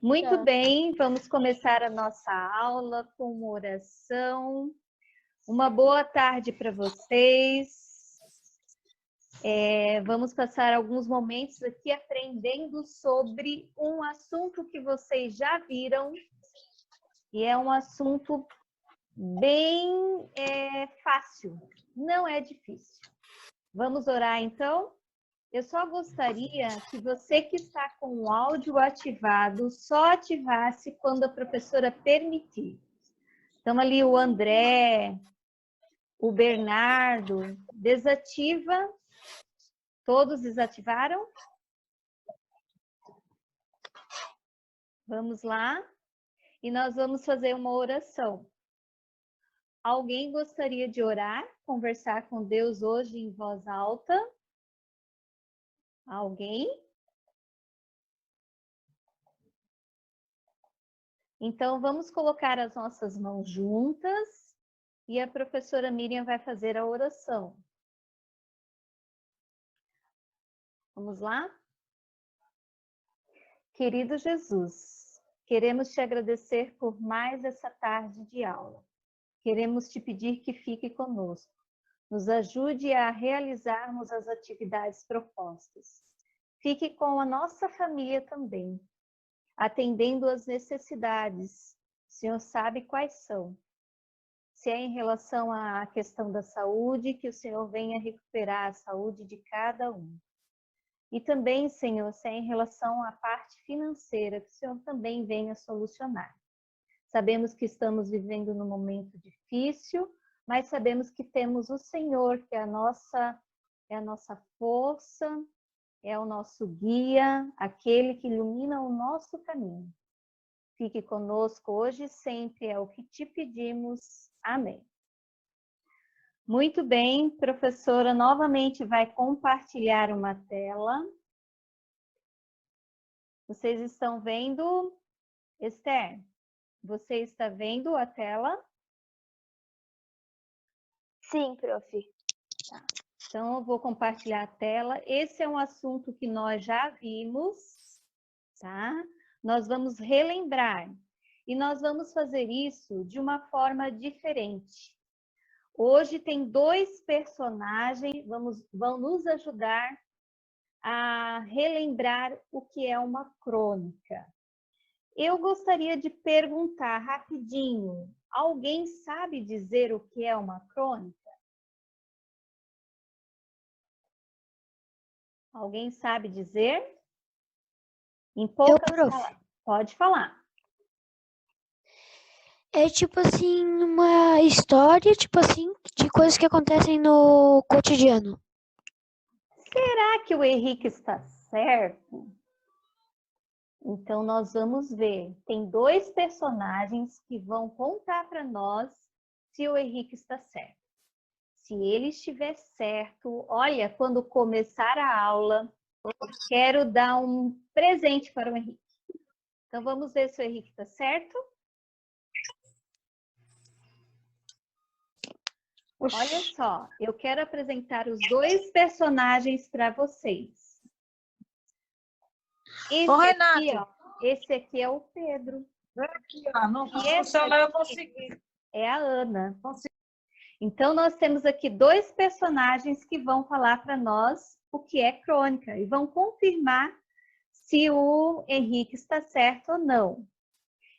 Muito bem, vamos começar a nossa aula com uma oração. Uma boa tarde para vocês. Vamos passar alguns momentos aqui aprendendo sobre um assunto que vocês já viram. E é um assunto bem fácil, não é difícil. Vamos orar então? Eu só gostaria que você que está com o áudio ativado, só ativasse quando a professora permitir. Então, ali o André, o Bernardo, desativa. Todos desativaram? Vamos lá. E nós vamos fazer uma oração. Alguém gostaria de orar, conversar com Deus hoje em voz alta? Alguém? Então, vamos colocar as nossas mãos juntas e a professora Miriam vai fazer a oração. Vamos lá? Querido Jesus, queremos te agradecer por mais essa tarde de aula. Queremos te pedir que fique conosco. Nos ajude a realizarmos as atividades propostas. Fique com a nossa família também, atendendo às necessidades. O Senhor sabe quais são. Se é em relação à questão da saúde, que o Senhor venha recuperar a saúde de cada um. E também, Senhor, se é em relação à parte financeira, que o Senhor também venha solucionar. Sabemos que estamos vivendo num momento difícil, mas sabemos que temos o Senhor, que é a nossa força, é o nosso guia, aquele que ilumina o nosso caminho. Fique conosco hoje e sempre, é o que te pedimos. Amém. Muito bem, professora novamente vai compartilhar uma tela. Vocês estão vendo? Esther, você está vendo a tela? Sim, prof. Tá. Então, eu vou compartilhar a tela. Esse é um assunto que nós já vimos, tá? Nós vamos relembrar. E nós vamos fazer isso de uma forma diferente. Hoje tem dois personagens, vão nos ajudar a relembrar o que é uma crônica. Eu gostaria de perguntar rapidinho, alguém sabe dizer o que é uma crônica? Alguém sabe dizer? Em poucas palavras. Pode falar. É tipo assim, uma história, tipo assim, de coisas que acontecem no cotidiano. Será que o Henrique está certo? Então, nós vamos ver. Tem dois personagens que vão contar para nós se o Henrique está certo. Se ele estiver certo, olha, quando começar a aula, quero dar um presente para o Henrique. Então, vamos ver se o Henrique está certo. Olha só, eu quero apresentar os dois personagens para vocês. Esse aqui é o Pedro. Aqui, ó, não, E esse celular eu consegui. é a Ana. Então, nós temos aqui dois personagens que vão falar para nós o que é crônica e vão confirmar se o Henrique está certo ou não.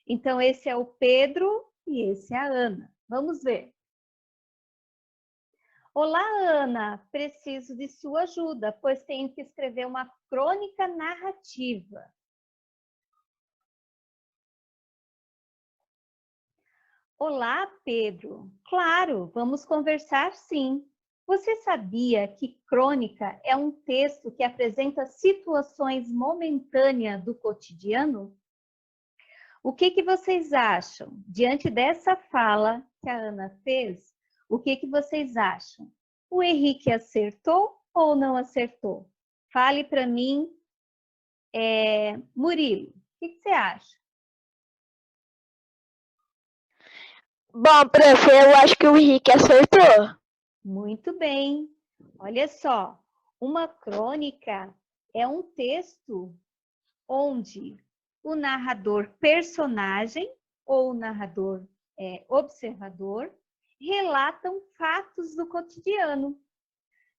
Então, esse é o Pedro e esse é a Ana. Vamos ver. Olá, Ana. Preciso de sua ajuda, pois tenho que escrever uma crônica narrativa. Olá, Pedro. Claro, vamos conversar sim. Você sabia que crônica é um texto que apresenta situações momentâneas do cotidiano? O que vocês acham? Diante dessa fala que a Ana fez, o que vocês acham? O Henrique acertou ou não acertou? Fale para mim, Murilo, o que você acha? Bom, prof, eu acho que o Henrique acertou. Muito bem. Olha só, uma crônica é um texto onde o narrador personagem ou o narrador observador relatam fatos do cotidiano.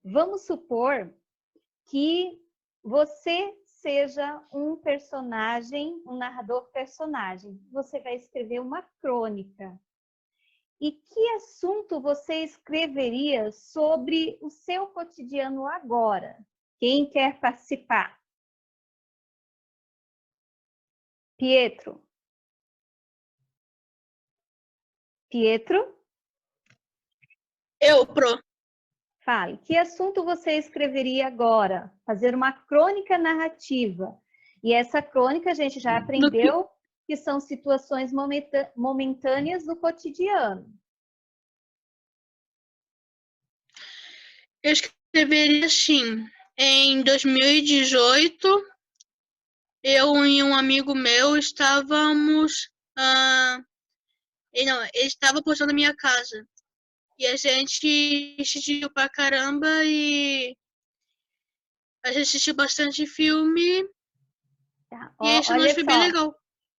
Vamos supor que você seja um personagem, um narrador personagem. Você vai escrever uma crônica. E que assunto você escreveria sobre o seu cotidiano agora? Quem quer participar? Pietro? Pietro? Eu, Pro. Fale. Que assunto você escreveria agora? Fazer uma crônica narrativa. E essa crônica a gente já aprendeu que são situações momentâneas do cotidiano. Eu escreveria assim. Em 2018, eu e um amigo meu estávamos. Ele estava postando na minha casa. E a gente assistiu pra caramba e a gente assistiu bastante filme. Tá? E essa Olha noite foi bem só. legal.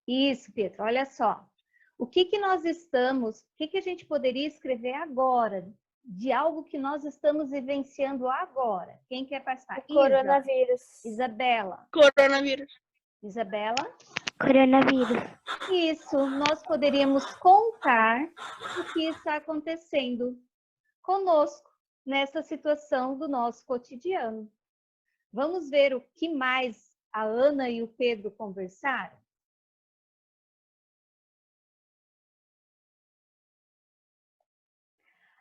Isso, Pietro, olha só. O que a gente poderia escrever agora? De algo que nós estamos vivenciando agora. Quem quer participar? Coronavírus. Isabela. Coronavírus. Isabela? Coronavírus. Isso, nós poderíamos contar o que está acontecendo conosco nessa situação do nosso cotidiano. Vamos ver o que mais a Ana e o Pedro conversaram?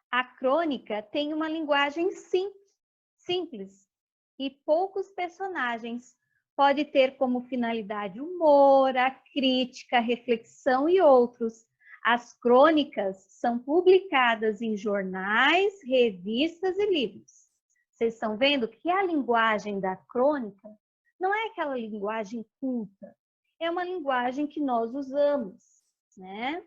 A crônica tem uma linguagem simples e poucos personagens. Pode ter como finalidade o humor, a crítica, a reflexão e outros. As crônicas são publicadas em jornais, revistas e livros. Vocês estão vendo que a linguagem da crônica não é aquela linguagem culta, é uma linguagem que nós usamos, né?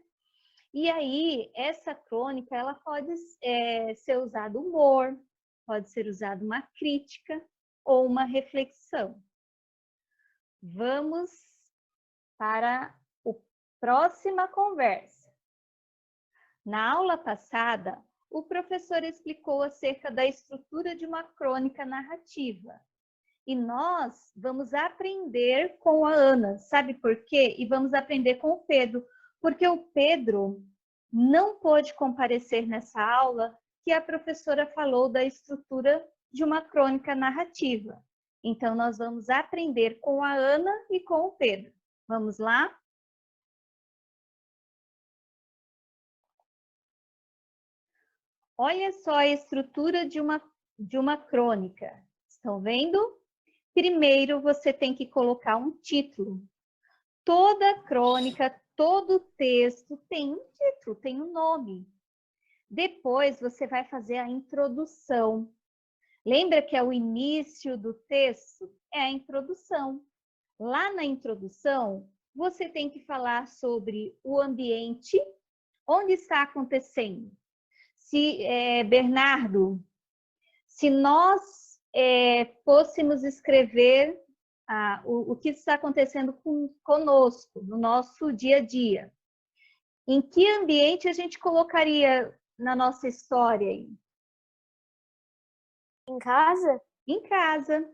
E aí, essa crônica, ela pode ser usada humor, pode ser usada uma crítica ou uma reflexão. Vamos para a próxima conversa. Na aula passada, o professor explicou acerca da estrutura de uma crônica narrativa. E nós vamos aprender com a Ana. Sabe por quê? E vamos aprender com o Pedro. Porque o Pedro não pôde comparecer nessa aula que a professora falou da estrutura de uma crônica narrativa. Então, nós vamos aprender com a Ana e com o Pedro. Vamos lá? Olha só a estrutura de uma crônica. Estão vendo? Primeiro, você tem que colocar um título. Toda crônica, todo texto tem um título, tem um nome. Depois, você vai fazer a introdução. Lembra que é o início do texto? É a introdução. Lá na introdução, você tem que falar sobre o ambiente, onde está acontecendo. Bernardo, se nós fôssemos escrever o que está acontecendo conosco, no nosso dia a dia, em que ambiente a gente colocaria na nossa história aí? Em casa? Em casa,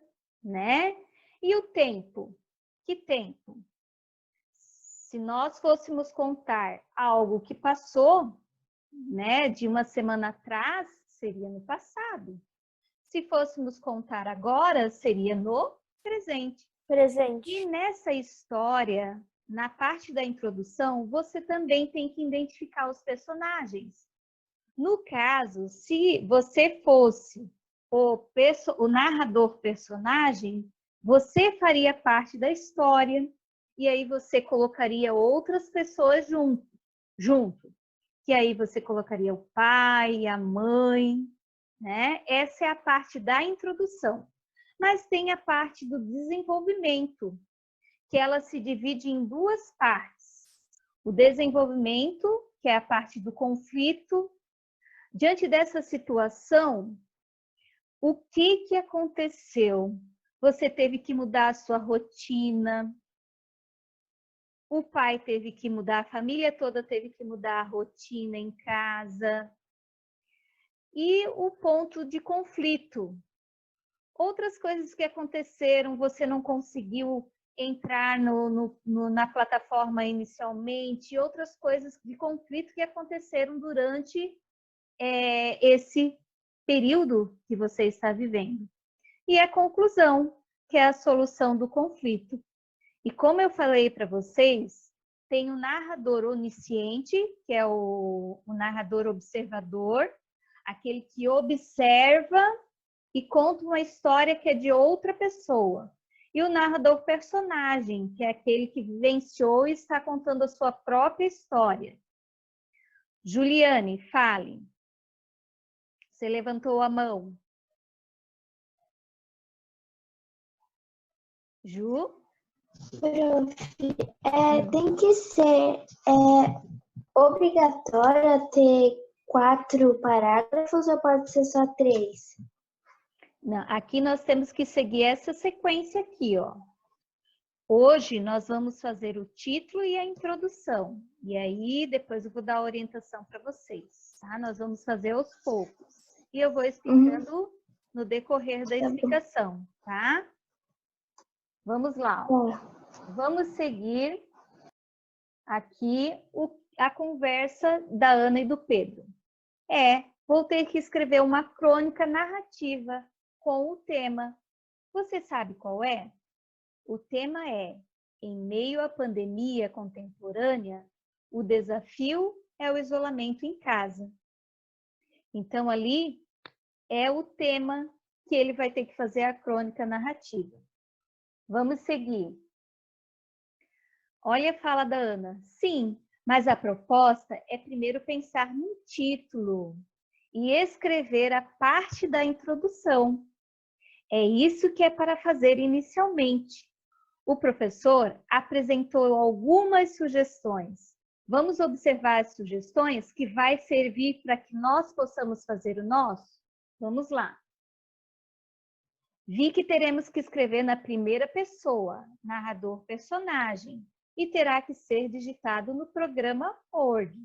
né? E o tempo? Que tempo? Se nós fôssemos contar algo que passou, né, de uma semana atrás, seria no passado. Se fôssemos contar agora, seria no presente. Presente. E nessa história, na parte da introdução, você também tem que identificar os personagens. No caso, se você fosse o narrador personagem, você faria parte da história e aí você colocaria outras pessoas junto. Que aí você colocaria o pai, a mãe, né? Essa é a parte da introdução. Mas tem a parte do desenvolvimento, que ela se divide em duas partes. O desenvolvimento, que é a parte do conflito. Diante dessa situação, o que aconteceu? Você teve que mudar a sua rotina, o pai teve que mudar, a família toda teve que mudar a rotina em casa. E o ponto de conflito. Outras coisas que aconteceram, você não conseguiu entrar na plataforma inicialmente, outras coisas de conflito que aconteceram durante esse período que você está vivendo. E a conclusão, que é a solução do conflito. E como eu falei para vocês, tem o narrador onisciente, que é o narrador observador, aquele que observa e conta uma história que é de outra pessoa. E o narrador personagem, que é aquele que vivenciou e está contando a sua própria história. Juliane, fale. Você levantou a mão. Ju? Tem que ser obrigatório ter 4 parágrafos ou pode ser só 3? Não, aqui nós temos que seguir essa sequência aqui, ó. Hoje nós vamos fazer o título e a introdução. E aí depois eu vou dar a orientação para vocês, tá? Nós vamos fazer aos poucos. E eu vou explicando no decorrer da explicação, tá? Vamos lá. Ó. Vamos seguir aqui a conversa da Ana e do Pedro. Vou ter que escrever uma crônica narrativa com o tema. Você sabe qual é? O tema é: em meio à pandemia contemporânea, o desafio é o isolamento em casa. Então, ali é o tema que ele vai ter que fazer a crônica narrativa. Vamos seguir. Olha a fala da Ana. Sim, mas a proposta é primeiro pensar no título e escrever a parte da introdução. É isso que é para fazer inicialmente. O professor apresentou algumas sugestões. Vamos observar as sugestões que vai servir para que nós possamos fazer o nosso? Vamos lá. Vi que teremos que escrever na primeira pessoa, narrador personagem, e terá que ser digitado no programa Word.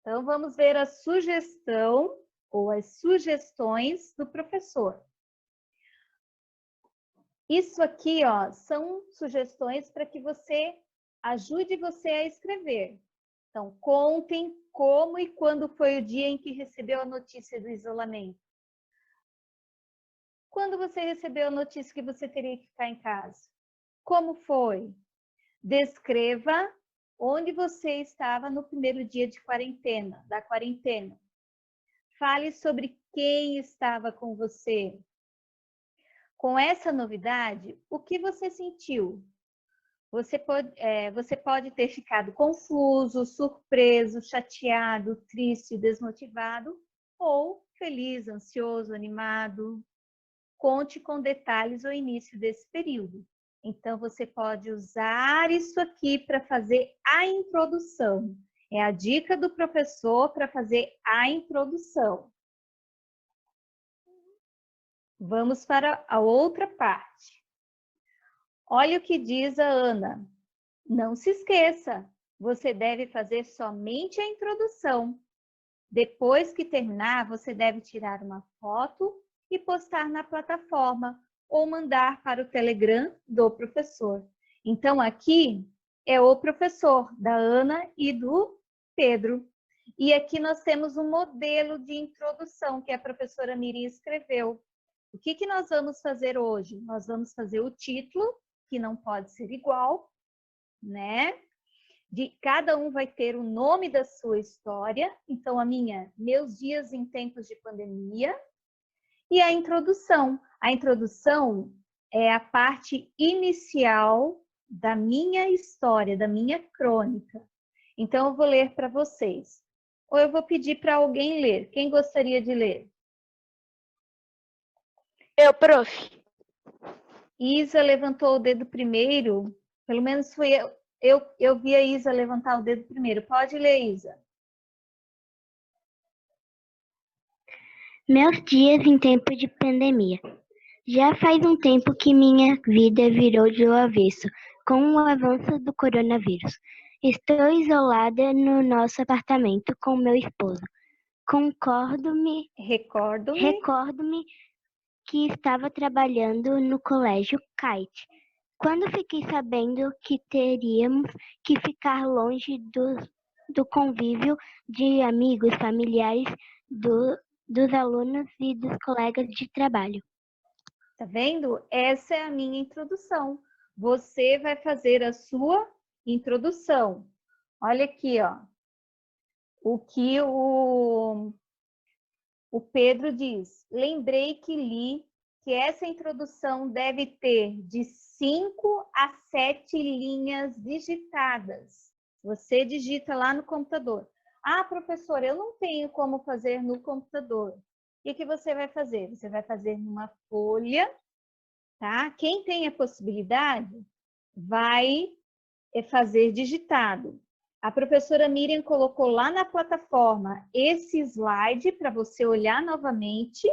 Então, vamos ver a sugestão ou as sugestões do professor. Isso aqui, ó, são sugestões para que ajude você a escrever. Então, contem como e quando foi o dia em que recebeu a notícia do isolamento. Quando você recebeu a notícia que você teria que ficar em casa? Como foi? Descreva onde você estava no primeiro dia da quarentena. Fale sobre quem estava com você. Com essa novidade, o que você sentiu? Você pode ter ficado confuso, surpreso, chateado, triste, desmotivado, ou feliz, ansioso, animado. Conte com detalhes o início desse período. Então, você pode usar isso aqui para fazer a introdução. É a dica do professor para fazer a introdução. Vamos para a outra parte. Olha o que diz a Ana. Não se esqueça, você deve fazer somente a introdução. Depois que terminar, você deve tirar uma foto e postar na plataforma ou mandar para o Telegram do professor. Então, aqui é o professor da Ana e do Pedro. E aqui nós temos um modelo de introdução que a professora Miriam escreveu. O que nós vamos fazer hoje? Nós vamos fazer o título, que não pode ser igual, né? Cada um vai ter o nome da sua história. Então, a minha, Meus Dias em Tempos de Pandemia. E a introdução. A introdução é a parte inicial da minha história, da minha crônica. Então, eu vou ler para vocês. Ou eu vou pedir para alguém ler. Quem gostaria de ler? Eu, prof. Isa levantou o dedo primeiro. Pelo menos foi eu vi a Isa levantar o dedo primeiro. Pode ler, Isa. Meus dias em tempo de pandemia. Já faz um tempo que minha vida virou do avesso. com o avanço do coronavírus. Estou isolada no nosso apartamento com meu esposo. Recordo-me que estava trabalhando no colégio Kite, quando fiquei sabendo que teríamos que ficar longe do convívio de amigos, familiares, dos alunos e dos colegas de trabalho. Tá vendo? Essa é a minha introdução. Você vai fazer a sua introdução. Olha aqui, ó. O que o Pedro diz. Lembrei que li que essa introdução deve ter de 5 a 7 linhas digitadas. Você digita lá no computador. Ah, professora, eu não tenho como fazer no computador. O que você vai fazer? Você vai fazer numa folha, tá? Quem tem a possibilidade vai fazer digitado. A professora Miriam colocou lá na plataforma esse slide para você olhar novamente,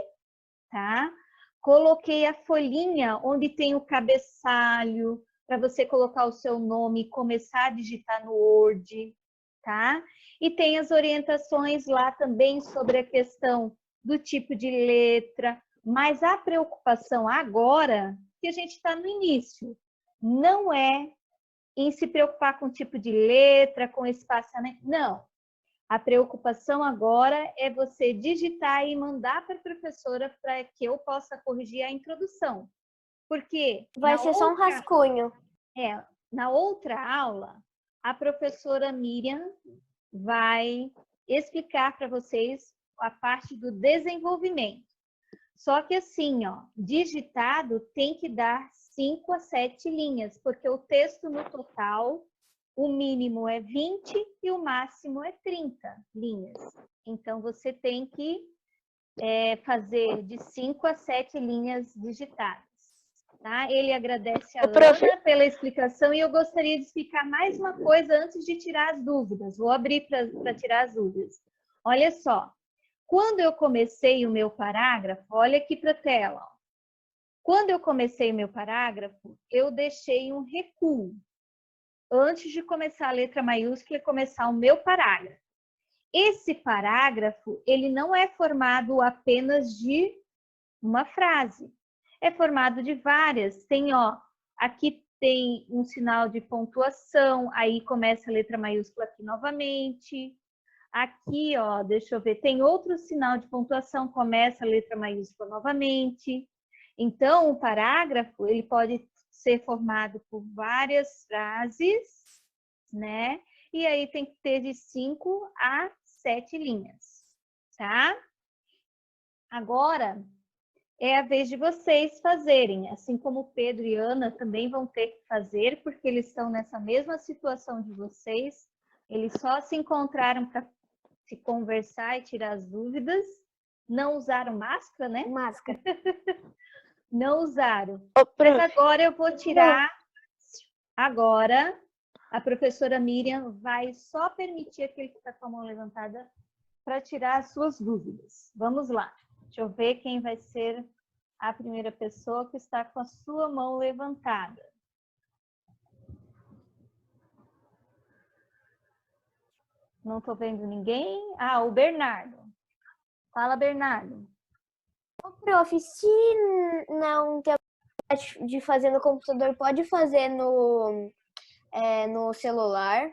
tá? Coloquei a folhinha onde tem o cabeçalho para você colocar o seu nome e começar a digitar no Word, tá? E tem as orientações lá também sobre a questão do tipo de letra, mas a preocupação agora, que a gente está no início, não é em se preocupar com o tipo de letra, com espaçamento, não. A preocupação agora é você digitar e mandar para a professora para que eu possa corrigir a introdução. Porque Vai ser só um rascunho. Na outra aula, a professora Miriam vai explicar para vocês a parte do desenvolvimento. Só que assim, ó, digitado tem que dar 5 a 7 linhas, porque o texto no total, o mínimo é 20 e o máximo é 30 linhas. Então, você tem que fazer de 5 a 7 linhas digitadas. Tá? Ele agradece a Ana pela explicação e eu gostaria de explicar mais uma coisa antes de tirar as dúvidas. Vou abrir para tirar as dúvidas. Olha só, quando eu comecei o meu parágrafo, olha aqui para a tela. Ó. Quando eu comecei o meu parágrafo, eu deixei um recuo antes de começar a letra maiúscula e começar o meu parágrafo. Esse parágrafo, ele não é formado apenas de uma frase. É formado de várias. Tem, ó, aqui tem um sinal de pontuação, aí começa a letra maiúscula aqui novamente. Aqui, ó, deixa eu ver, tem outro sinal de pontuação, começa a letra maiúscula novamente. Então, o parágrafo, ele pode ser formado por várias frases, né? E aí tem que ter de 5 a 7 linhas, tá? Agora, é a vez de vocês fazerem, assim como Pedro e Ana também vão ter que fazer, porque eles estão nessa mesma situação de vocês. Eles só se encontraram para se conversar e tirar as dúvidas. Não usaram máscara, né? Máscara. Não usaram. Mas agora eu vou tirar. Agora, a professora Miriam vai só permitir aquele que está com a mão levantada para tirar as suas dúvidas. Vamos lá. Deixa eu ver quem vai ser a primeira pessoa que está com a sua mão levantada. Não estou vendo ninguém. Ah, o Bernardo. Fala, Bernardo. Ô, prof, se não tem de fazer no computador, pode fazer no celular?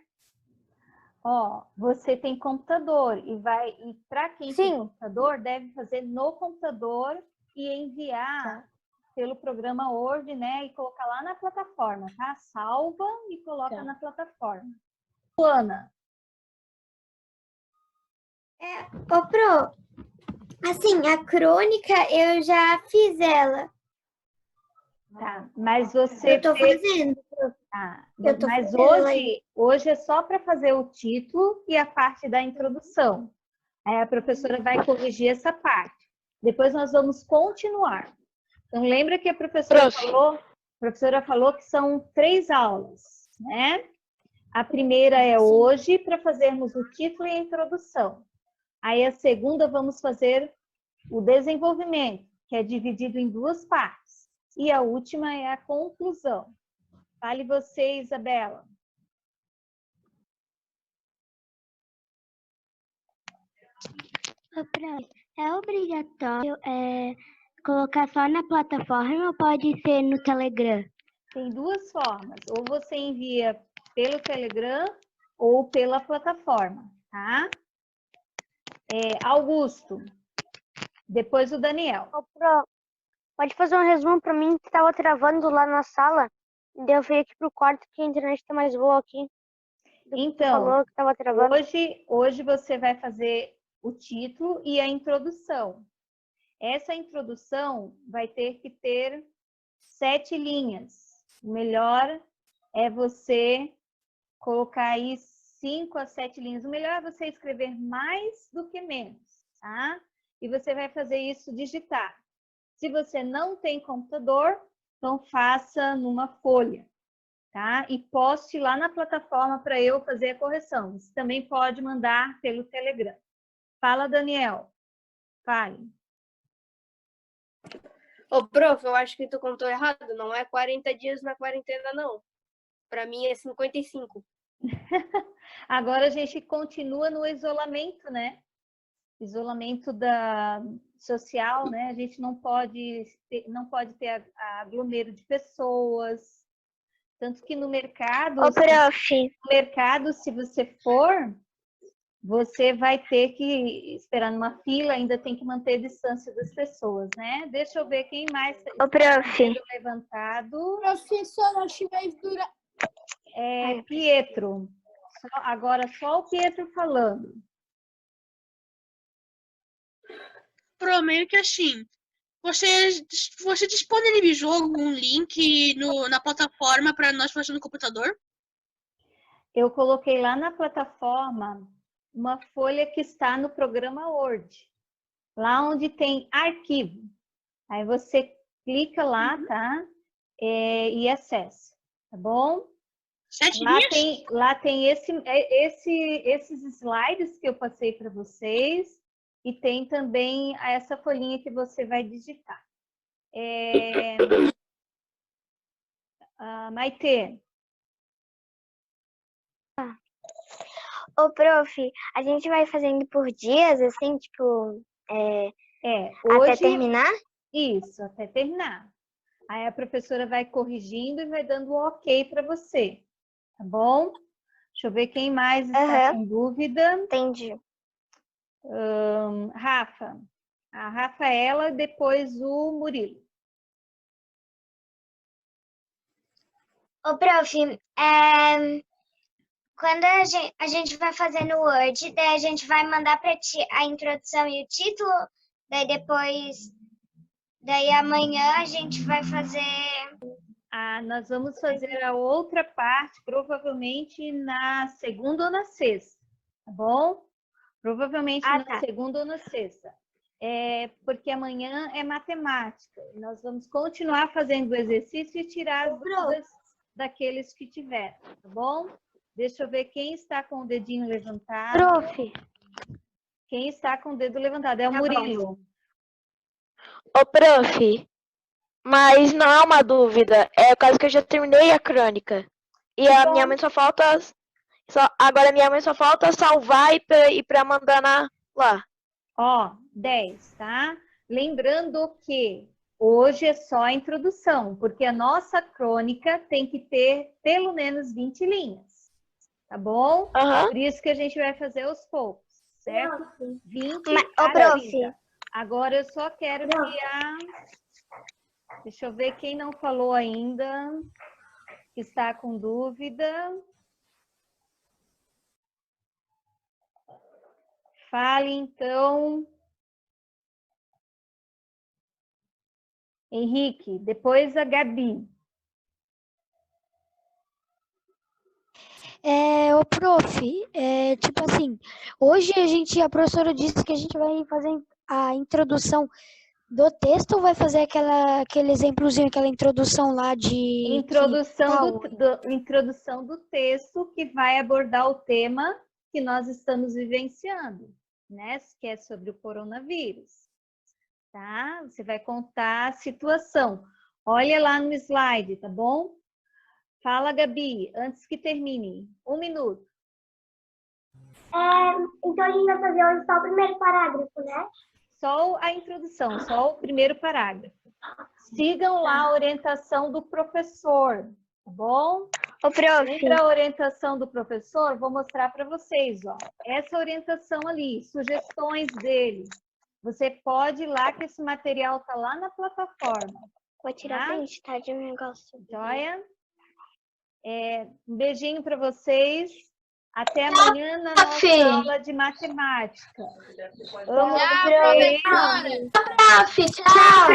Ó, você tem computador e para quem tem computador, deve fazer no computador e enviar pelo programa Word, né? E colocar lá na plataforma, tá? Salva e coloca na plataforma. Ana. Ô, Pro, assim, a crônica eu já fiz ela. Tá, mas você... Eu tô fazendo. Ah, Eu tô mas fazendo hoje é só para fazer o título e a parte da introdução. Aí a professora vai corrigir essa parte. Depois nós vamos continuar. Então, lembra que a professora falou que são 3 aulas, né? A primeira é hoje para fazermos o título e a introdução. Aí a segunda vamos fazer o desenvolvimento, que é dividido em 2 partes. E a última é a conclusão. Fale você, Isabela. Ô, prof, é obrigatório colocar só na plataforma ou pode ser no Telegram? Tem duas formas. Ou você envia pelo Telegram ou pela plataforma, tá? Augusto. Depois o Daniel. Ô, Pro, pode fazer um resumo para mim que estava travando lá na sala? Daí eu fui aqui pro quarto que a internet tá mais boa aqui. Então, Falou que estava travando. hoje você vai fazer o título e a introdução. Essa introdução vai ter que ter 7 linhas. O melhor é você colocar aí 5 a 7 linhas. O melhor é você escrever mais do que menos, tá? E você vai fazer isso digitar. Se você não tem computador, então faça numa folha, tá? E poste lá na plataforma para eu fazer a correção. Você também pode mandar pelo Telegram. Fala, Daniel. Fale. Ô, prof, eu acho que tu contou errado. Não é 40 dias na quarentena, não. Para mim é 55. Agora a gente continua no isolamento, né? Isolamento social, né? A gente não pode ter aglomero de pessoas. Tanto que no mercado, Ô, prof, se você for, você vai ter que esperar numa fila, ainda tem que manter a distância das pessoas, né? Deixa eu ver quem mais está ô, prof. levantado. Professora, acho que vai durar. Pietro. Agora só o Pietro falando. Pro, meio que assim. Você disponibiliza um link na plataforma para nós fazer no computador? Eu coloquei lá na plataforma uma folha que está no programa Word. Lá onde tem arquivo. Aí você clica lá, tá? E acessa, tá bom? 7 dias? Lá tem esses slides que eu passei para vocês. E tem também essa folhinha que você vai digitar. Maitê. Ô, prof, a gente vai fazendo por dias, assim, tipo, Hoje, até terminar? Isso, até terminar. Aí a professora vai corrigindo e vai dando o ok para você. Tá bom? Deixa eu ver quem mais está com dúvida. Entendi. Rafa. A Rafaela e depois o Murilo. Ô, prof, quando a gente vai fazer no Word, daí a gente vai mandar para ti a introdução e o título, daí amanhã a gente vai fazer... Nós vamos fazer a outra parte, provavelmente na segunda ou na sexta, tá bom? Provavelmente na segunda ou na sexta. Porque amanhã é matemática. Nós vamos continuar fazendo o exercício e tirar as dúvidas daqueles que tiveram, tá bom? Deixa eu ver quem está com o dedinho levantado. Prof. Quem está com o dedo levantado? É o Murilo. Ô, prof, mas não é uma dúvida. É o caso que eu já terminei a crônica. E a minha mãe só falta... agora minha mãe só falta salvar e para mandar lá. 10, tá? Lembrando que hoje é só a introdução, porque a nossa crônica tem que ter pelo menos 20 linhas, tá bom? Por isso que a gente vai fazer aos poucos, certo? 20 cada linha. Agora eu só quero criar... Deixa eu ver quem não falou ainda, que está com dúvida. Fale, então, Henrique, depois a Gabi. Ô, prof, tipo assim, hoje a professora disse que a gente vai fazer a introdução do texto ou vai fazer aquele exemplozinho, aquela introdução lá de... Introdução do texto que vai abordar o tema que nós estamos vivenciando, né? Que é sobre o coronavírus, tá? Você vai contar a situação. Olha lá no slide, tá bom? Fala, Gabi, antes que termine. 1 minuto. Então a gente vai fazer hoje só o primeiro parágrafo, né? Só a introdução, só o primeiro parágrafo. Sigam lá a orientação do professor, tá bom? Ô, prof. Entre a orientação do professor, vou mostrar para vocês, ó. Essa orientação ali, sugestões dele. Você pode ir lá, que esse material tá lá na plataforma. Vou tirar Tá? print, tá? De um negócio. Joia? Um beijinho para vocês. Até amanhã na nossa aula de matemática. Amo vocês. Prof, tchau!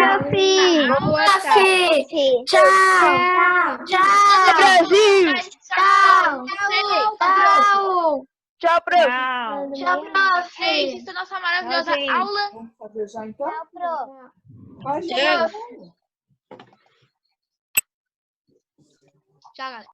Boa tarde. Tchau! Tchau! Brasil! Tchau! Tchau! Tchau, prof. Tchau. Tchau, prof! Essa nossa maravilhosa Tchau, gente. aula. Vamos fazer já então? Tchau, prof! Vai, Tchau, galera.